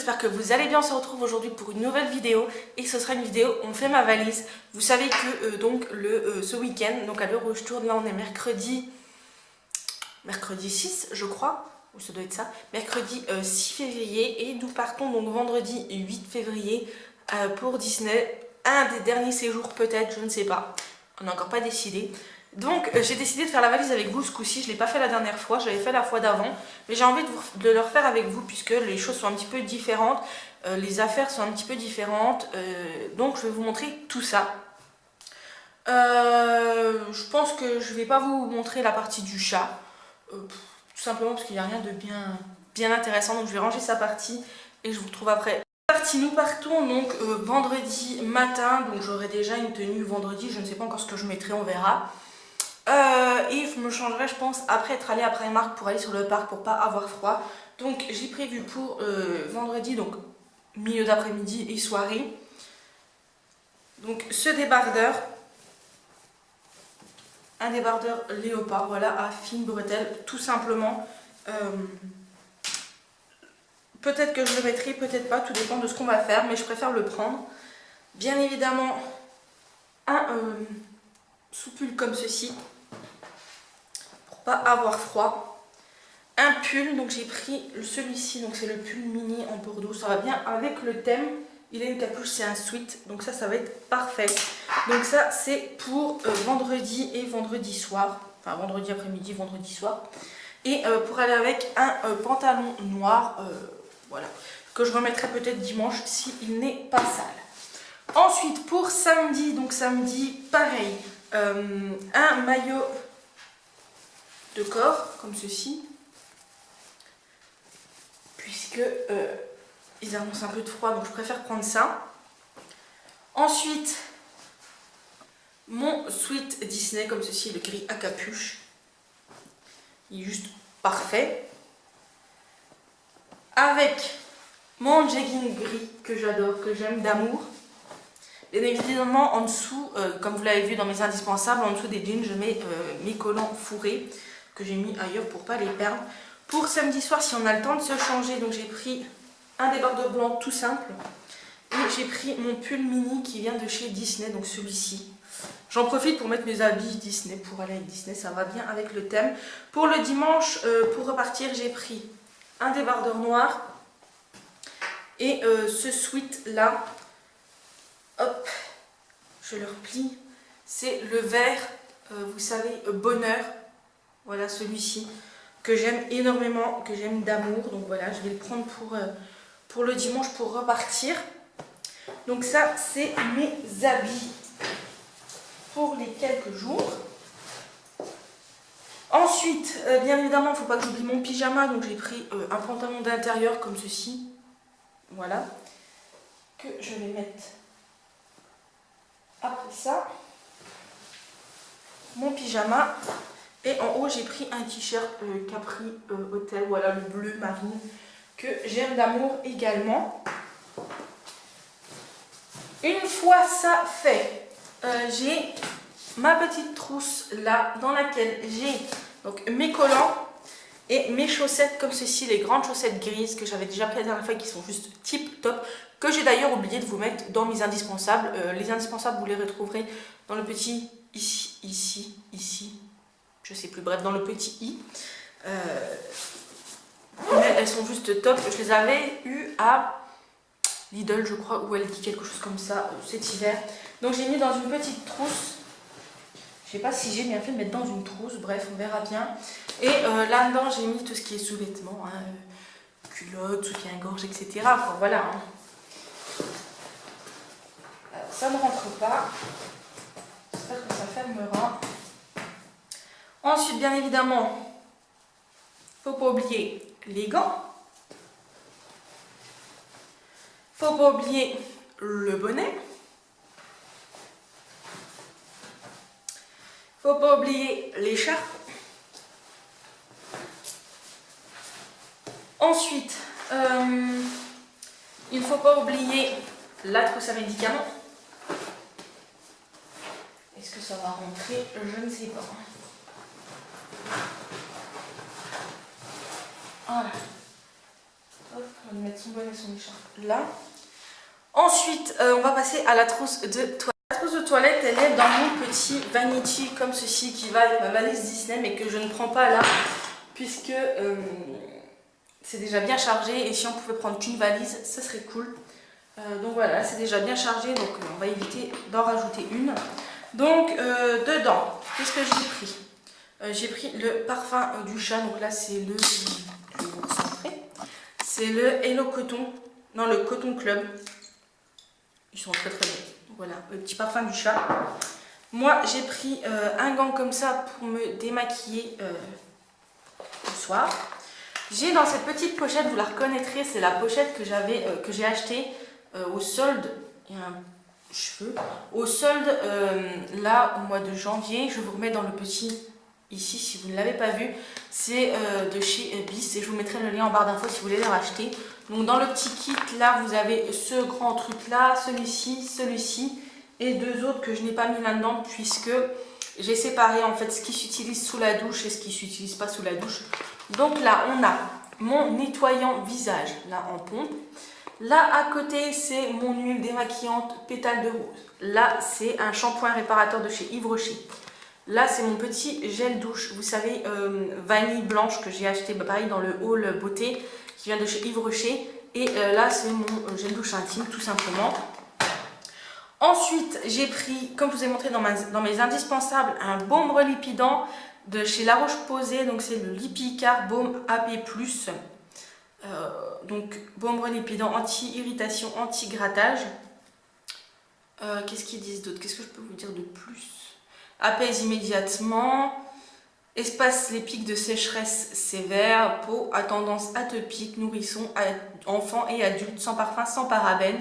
j'espère que vous allez bien. On se retrouve aujourd'hui pour une nouvelle vidéo et ce sera une vidéo on fait ma valise. Vous savez que ce week-end, donc à l'heure où je tourne, là on est mercredi 6 je crois, ou ça doit être ça, mercredi 6 février et nous partons donc vendredi 8 février pour Disney, un des derniers séjours peut-être, je ne sais pas, on n'a encore pas décidé. Donc j'ai décidé de faire la valise avec vous ce coup-ci. Je ne l'ai pas fait la dernière fois, je l'avais fait la fois d'avant, mais j'ai envie de le refaire avec vous puisque les choses sont un petit peu différentes, les affaires sont un petit peu différentes, donc je vais vous montrer tout ça. Je pense que je ne vais pas vous montrer la partie du chat, tout simplement parce qu'il n'y a rien de bien intéressant, donc je vais ranger sa partie et je vous retrouve après. Nous partons donc vendredi matin, donc j'aurai déjà une tenue vendredi, je ne sais pas encore ce que je mettrai, on verra. Et je me changerai, je pense, après être allée à Primark pour aller sur le parc pour pas avoir froid. Donc j'ai prévu pour vendredi, donc milieu d'après-midi et soirée, donc ce débardeur, un débardeur léopard, voilà, à fines bretelles, tout simplement. Peut-être que je le mettrai, peut-être pas, tout dépend de ce qu'on va faire, mais je préfère le prendre. Bien évidemment, un sous-pull comme ceci, pour pas avoir froid. Un pull, donc j'ai pris celui-ci, donc c'est le pull mini en bordeaux, ça va bien avec le thème. Il a une capuche, c'est un sweat, donc ça va être parfait. Donc ça c'est pour vendredi et vendredi soir, enfin vendredi après-midi, vendredi soir. Et pour aller avec un pantalon noir, voilà, que je remettrai peut-être dimanche s'il n'est pas sale. Ensuite pour samedi, donc samedi pareil, un maillot de corps comme ceci, puisque ils annoncent un peu de froid, donc je préfère prendre ça. Ensuite mon sweat Disney comme ceci, le gris à capuche, il est juste parfait, avec mon jegging gris que j'adore, que j'aime d'amour. Bien évidemment en dessous, comme vous l'avez vu dans mes indispensables, en dessous des jeans je mets mes collants fourrés que j'ai mis ailleurs pour pas les perdre. Pour samedi soir, si on a le temps de se changer, donc j'ai pris un débardeur blanc tout simple et j'ai pris mon pull mini qui vient de chez Disney, donc celui-ci. J'en profite pour mettre mes habits Disney, pour aller avec Disney, ça va bien avec le thème. Pour le dimanche, pour repartir, j'ai pris un débardeur noir et ce sweat là, hop, je le replie, c'est le vert, vous savez, bonheur, voilà celui-ci, que j'aime énormément, que j'aime d'amour, donc voilà, je vais le prendre pour le dimanche pour repartir. Donc ça, c'est mes habits pour les quelques jours. Ensuite, bien évidemment, il ne faut pas que j'oublie mon pyjama, donc j'ai pris un pantalon d'intérieur comme ceci, voilà, que je vais mettre après ça, mon pyjama. Et en haut, j'ai pris un t-shirt Capri Hotel, voilà, le bleu marine, que j'aime d'amour également. Une fois ça fait, j'ai ma petite trousse là, dans laquelle j'ai donc mes collants et mes chaussettes comme ceci, les grandes chaussettes grises que j'avais déjà pris la dernière fois, qui sont juste tip top, que j'ai d'ailleurs oublié de vous mettre dans mes indispensables. Les indispensables, vous les retrouverez dans le petit ici, je sais plus, bref, dans le petit i. Mais elles sont juste top. Je les avais eues à Lidl, je crois, où elle dit quelque chose comme ça cet hiver. Donc j'ai mis dans une petite trousse. Je sais pas si j'ai bien fait de mettre dans une trousse, bref, on verra bien. Et là-dedans, j'ai mis tout ce qui est sous-vêtements, hein, culottes, soutien-gorge, etc. Enfin, voilà. Hein. Ça ne rentre pas. J'espère que ça fermera. Ensuite, bien évidemment, faut pas oublier les gants. Faut pas oublier le bonnet. Faut pas oublier l'écharpe. Ensuite, il ne faut pas oublier la trousse à médicaments. Est-ce que ça va rentrer? Je ne sais pas. Voilà. Hop, on va le mettre son bonnet et son écharpe là. Ensuite, on va passer à la trousse de toilette. La trousse de toilette, elle est dans mon petit vanity comme ceci qui va avec ma valise Disney, mais que je ne prends pas là, puisque c'est déjà bien chargé. Et si on pouvait prendre qu'une valise, ça serait cool. Donc voilà, c'est déjà bien chargé, donc on va éviter d'en rajouter une. Donc dedans, qu'est-ce que j'ai pris? J'ai pris le parfum du chat, donc là c'est le... Je vais vous recentrer. C'est le Hello Coton, non le Coton Club. Ils sont très très bons. Voilà, le petit parfum du chat. Moi j'ai pris un gant comme ça pour me démaquiller le soir. J'ai dans cette petite pochette, vous la reconnaîtrez, c'est la pochette que j'ai achetée au solde. Il y a un cheveu. Au solde, là au mois de janvier, je vous remets dans le petit ici si vous ne l'avez pas vu. C'est de chez Bis et je vous mettrai le lien en barre d'infos si vous voulez les racheter. Donc dans le petit kit là, vous avez ce grand truc là, celui-ci et deux autres que je n'ai pas mis là-dedans puisque j'ai séparé en fait ce qui s'utilise sous la douche et ce qui ne s'utilise pas sous la douche. Donc là, on a mon nettoyant visage, là en pompe. Là, à côté, c'est mon huile démaquillante pétale de rose. Là, c'est un shampoing réparateur de chez Yves Rocher. Là, c'est mon petit gel douche, vous savez, vanille blanche que j'ai acheté, pareil, dans le haul beauté, qui vient de chez Yves Rocher. Et là, c'est mon gel douche intime, tout simplement. Ensuite, j'ai pris, comme je vous ai montré dans mes indispensables, un baume relipidant de chez La Roche-Posay, donc c'est le Lipicar Baume AP+. Donc baume relipidant, anti-irritation, anti-grattage. Qu'est-ce qu'ils disent d'autre? Qu'est-ce que je peux vous dire de plus? Apaise immédiatement, espace les pics de sécheresse sévère, peau à tendance atopique, nourrisson, enfants et adultes, sans parfum, sans parabènes.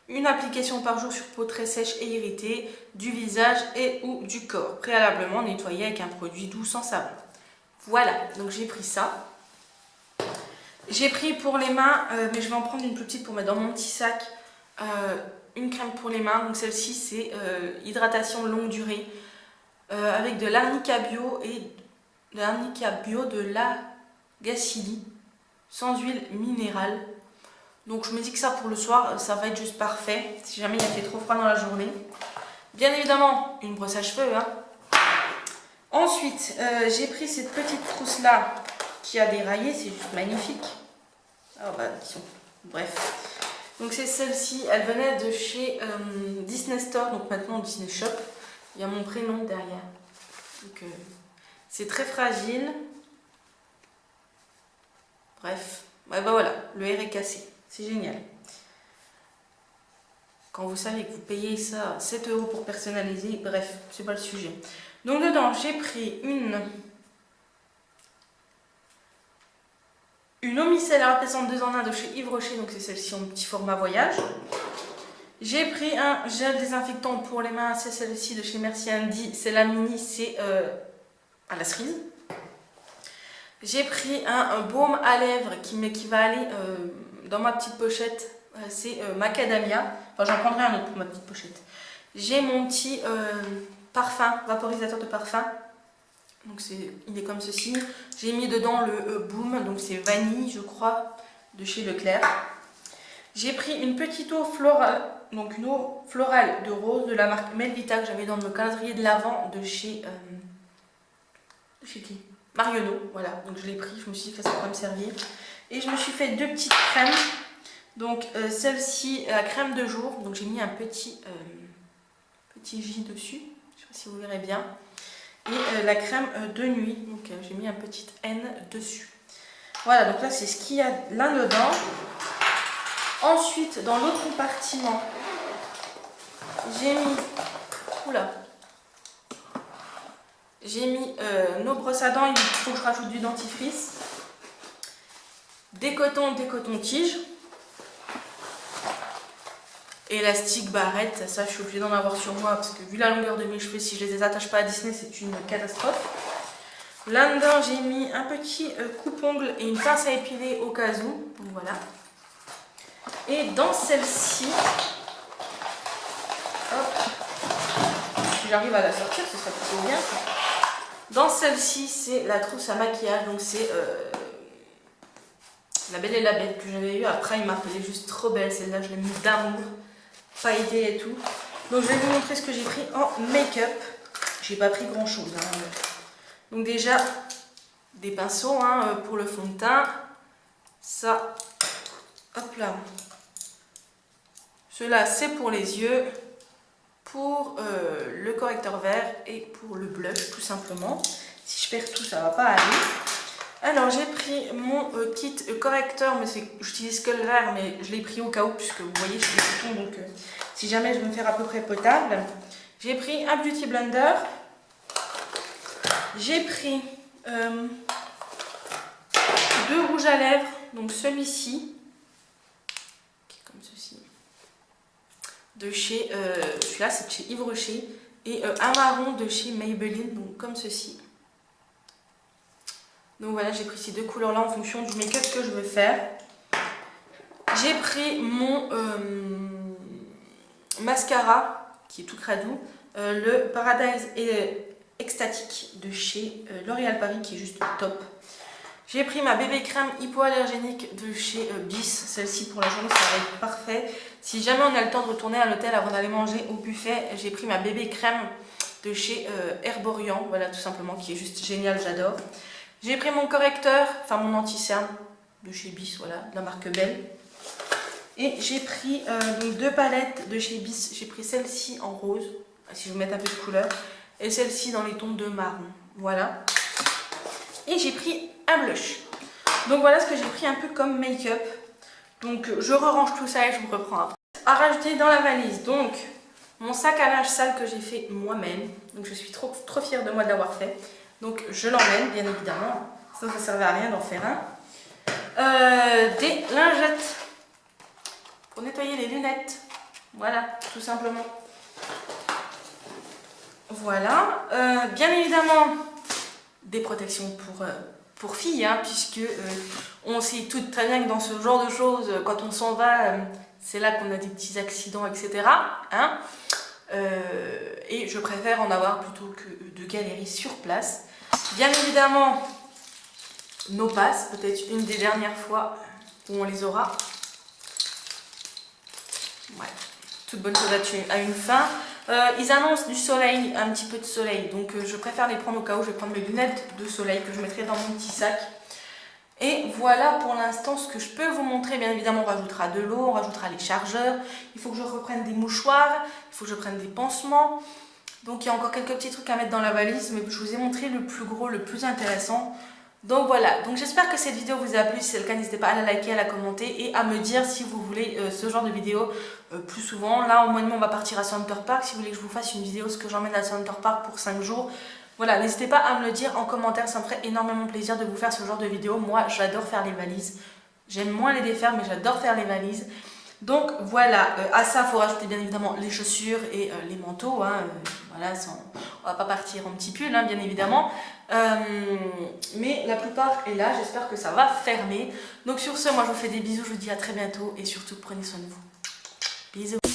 Une application par jour sur peau très sèche et irritée, du visage et ou du corps, préalablement nettoyé avec un produit doux sans savon. Voilà, donc j'ai pris ça. J'ai pris pour les mains, mais je vais en prendre une plus petite pour mettre dans mon petit sac, une crème pour les mains. Donc celle-ci, c'est hydratation longue durée, avec de l'arnica bio et de l'arnica bio de la Gacilly, sans huile minérale. Donc je me dis que ça pour le soir, ça va être juste parfait, si jamais il a fait trop froid dans la journée. Bien évidemment, une brosse à cheveux. Hein. Ensuite, j'ai pris cette petite trousse là, qui a déraillé, c'est juste magnifique. Ah bah, disons, bref. Donc c'est celle-ci, elle venait de chez Disney Store, donc maintenant Disney Shop. Il y a mon prénom derrière. Donc c'est très fragile. Bref, ouais, bah voilà, le R est cassé. C'est génial. Quand vous savez que vous payez ça 7 € pour personnaliser, bref, c'est pas le sujet. Donc dedans, j'ai pris une eau micellaire apaisante 2 en 1 de chez Yves Rocher, donc c'est celle-ci en petit format voyage. J'ai pris un gel désinfectant pour les mains, c'est celle-ci de chez Merci Andy, c'est la mini, c'est à la cerise. J'ai pris un baume à lèvres qui va aller dans ma petite pochette, c'est macadamia. Enfin, j'en prendrai un autre pour ma petite pochette. J'ai mon petit parfum, vaporisateur de parfum. Donc il est comme ceci. J'ai mis dedans le Boom, donc c'est vanille, je crois, de chez Leclerc. J'ai pris une petite eau florale, donc une eau florale de rose de la marque Melvita que j'avais dans le calendrier de l'Avent de chez qui? Marionneau, voilà. Donc je l'ai pris, je me suis dit que ça pourrait me servir. Et je me suis fait 2 petites crèmes. Donc celle-ci, la crème de jour. Donc j'ai mis un petit J dessus. Je ne sais pas si vous verrez bien. Et la crème de nuit. Donc j'ai mis un petit N dessus. Voilà, donc là c'est ce qu'il y a là-dedans. Ensuite, dans l'autre compartiment, j'ai mis... Oula. J'ai mis nos brosses à dents. Il faut que je rajoute du dentifrice. Des cotons-tiges. Élastique, barrette, ça je suis obligée d'en avoir sur moi parce que vu la longueur de mes cheveux, si je les attache pas à Disney, c'est une catastrophe. Là-dedans, j'ai mis un petit coupe-ongle et une pince à épiler au cas où. Donc voilà. Et dans celle-ci, si j'arrive à la sortir, ce serait plutôt bien. Dans celle-ci, c'est la trousse à maquillage, donc c'est La Belle et la Bête que j'avais eu à Primark. Elle est juste trop belle celle-là, je l'ai mis d'amour, pailletée et tout. Donc je vais vous montrer ce que j'ai pris en make-up. J'ai pas pris grand chose. Hein. Donc déjà, des pinceaux hein, pour le fond de teint. Ça, hop là. Cela c'est pour les yeux, pour le correcteur vert et pour le blush tout simplement. Si je perds tout, ça va pas aller. Alors j'ai pris mon kit correcteur, mais j'utilise que le vert, mais je l'ai pris au cas où, puisque vous voyez j'ai des boutons, donc si jamais je veux me faire à peu près potable. J'ai pris un Beauty Blender. J'ai pris 2 rouges à lèvres, donc celui-ci, qui est comme ceci, de chez, celui-là c'est de chez Yves Rocher, et un marron de chez Maybelline, donc comme ceci. Donc voilà, j'ai pris ces 2 couleurs-là en fonction du make-up que je veux faire. J'ai pris mon mascara, qui est tout cradou, le Paradise Extatique de chez L'Oréal Paris, qui est juste top. J'ai pris ma bébé crème hypoallergénique de chez Bis. Celle-ci pour la journée, ça va être parfait. Si jamais on a le temps de retourner à l'hôtel avant d'aller manger au buffet, j'ai pris ma bébé crème de chez Herborian. Voilà, tout simplement, qui est juste génial, j'adore. J'ai pris mon correcteur, enfin mon anti-cerne de chez Bis, voilà, de la marque Belle. Et j'ai pris donc 2 palettes de chez Bis. J'ai pris celle-ci en rose, si je veux mettre un peu de couleur, et celle-ci dans les tons de marron. Voilà. Et j'ai pris un blush. Donc voilà ce que j'ai pris un peu comme make-up. Donc je range tout ça et je vous reprends après. À rajouter dans la valise, donc mon sac à linge sale que j'ai fait moi-même. Donc je suis trop fière de moi de l'avoir fait. Donc je l'emmène bien évidemment. Ça ne servait à rien d'en faire un. Des lingettes pour nettoyer les lunettes. Voilà, tout simplement. Voilà. Bien évidemment, des protections pour filles, hein, puisque on sait toutes très bien que dans ce genre de choses, quand on s'en va, c'est là qu'on a des petits accidents, etc. Hein. Et je préfère en avoir plutôt que de galérer sur place. Bien évidemment, nos passes, peut-être une des dernières fois où on les aura. Ouais, toute bonne chose a une fin. Ils annoncent du soleil, un petit peu de soleil, donc je préfère les prendre au cas où. Je vais prendre mes lunettes de soleil que je mettrai dans mon petit sac. Et voilà pour l'instant ce que je peux vous montrer. Bien évidemment, on rajoutera de l'eau, on rajoutera les chargeurs. Il faut que je reprenne des mouchoirs, il faut que je prenne des pansements. Donc il y a encore quelques petits trucs à mettre dans la valise, mais je vous ai montré le plus gros, le plus intéressant. Donc voilà, donc j'espère que cette vidéo vous a plu. Si c'est le cas, n'hésitez pas à la liker, à la commenter et à me dire si vous voulez ce genre de vidéo plus souvent. Là, au mois de mai, on va partir à Center Park. Si vous voulez que je vous fasse une vidéo, ce que j'emmène à Center Park pour 5 jours. Voilà, n'hésitez pas à me le dire en commentaire, ça me ferait énormément plaisir de vous faire ce genre de vidéo. Moi, j'adore faire les valises. J'aime moins les défaire, mais j'adore faire les valises. Donc voilà, à ça, il faut rajouter bien évidemment les chaussures et les manteaux. Hein, voilà, on va pas partir en petit pull, hein, bien évidemment. Mais la plupart est là, j'espère que ça va fermer. Donc sur ce, moi je vous fais des bisous, je vous dis à très bientôt et surtout prenez soin de vous. Bisous.